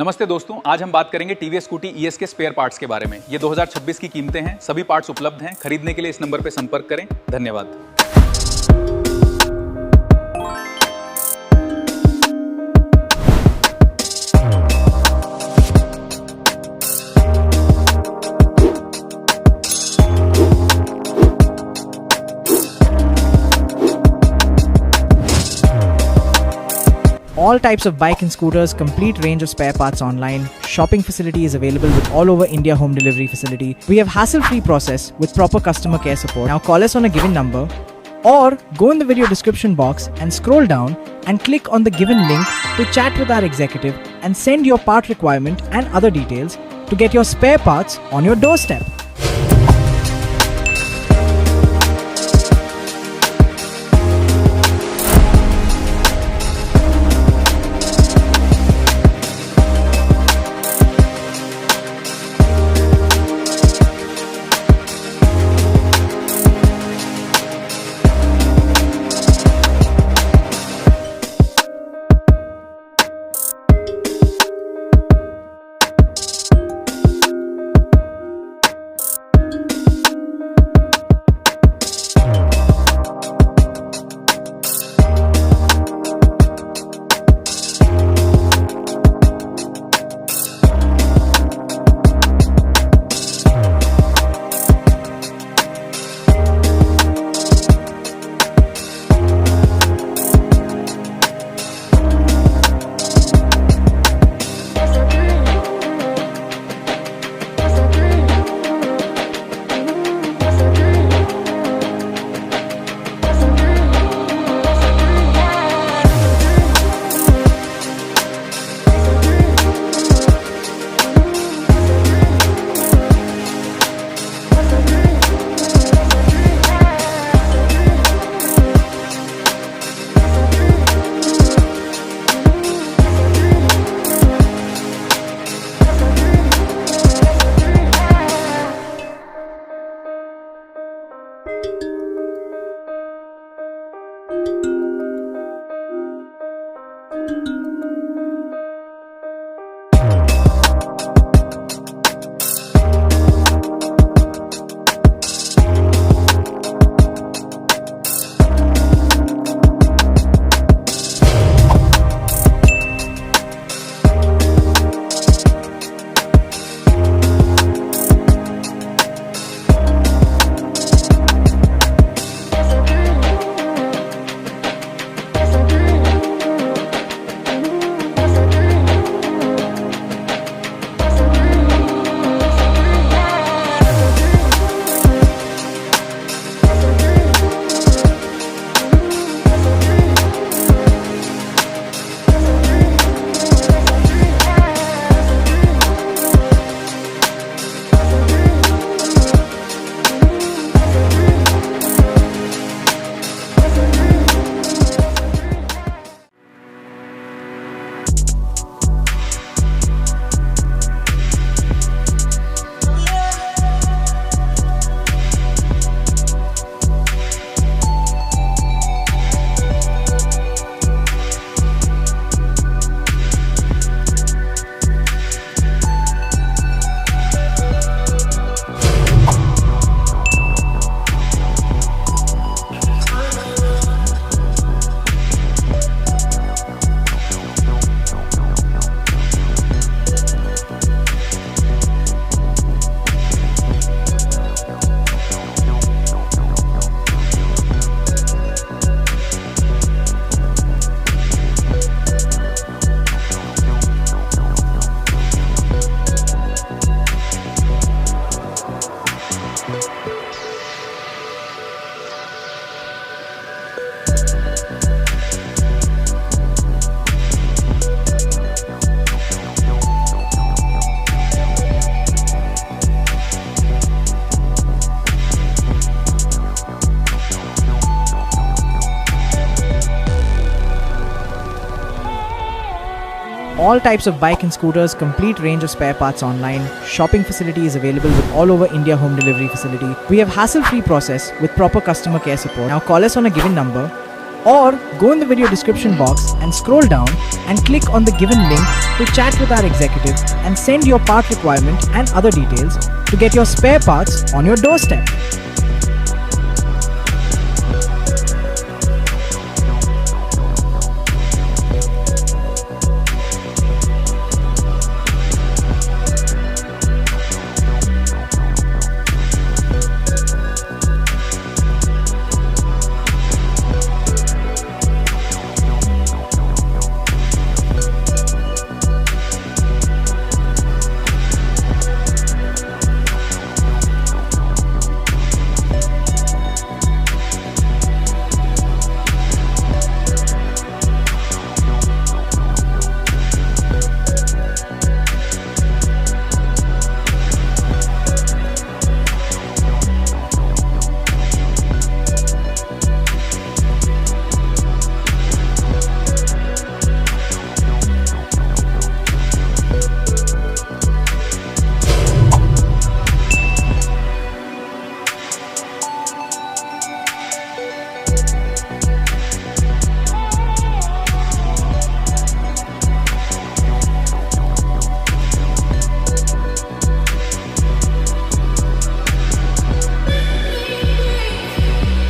नमस्ते दोस्तों, आज हम बात करेंगे टीवीएस स्कूटी ईएस के स्पेयर पार्ट्स के बारे में। ये 2026 की कीमतें हैं, सभी पार्ट्स उपलब्ध हैं। खरीदने के लिए इस नंबर पर संपर्क करें। धन्यवाद। All types of bike and scooters, complete range of spare parts online. Shopping facility is available with all over India home delivery facility. We have hassle-free process with proper customer care support. Now call us on a given number or go in the video description box and scroll down and click on the given link to chat with our executive and send your part requirement and other details to get your spare parts on your doorstep. All types of bike and scooters, complete range of spare parts online. Shopping facility is available with all over India home delivery facility. We have hassle-free process with proper customer care support. Now call us on a given number Or go in the video description box and scroll down and click on the given link to chat with our executive and send your part requirement and other details to get your spare parts on your doorstep.